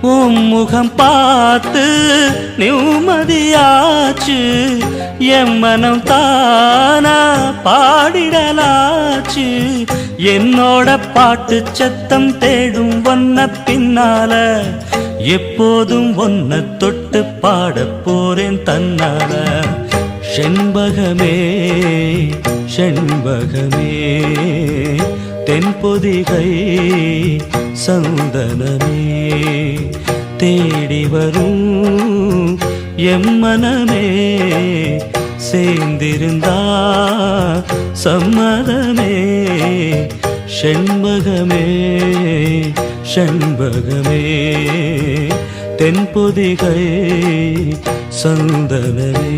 முகம் பார்த்து நிம்மதியாச்சு என் மனம் தானா பாடிடலாச்சு என்னோட பாட்டு சத்தம் தேடும் ஒன்ன பின்னால எப்போதும் ஒன்ன தொட்டு பாட போறேன் தன்னால செண்பகமே செண்பகமே தென்பொதிகை சந்தனமே தேடி வரும் எம்மனமே சேர்ந்திருந்தா சம்மதமே செண்பகமே செண்பகமே தென்பொதிகை சந்தனமே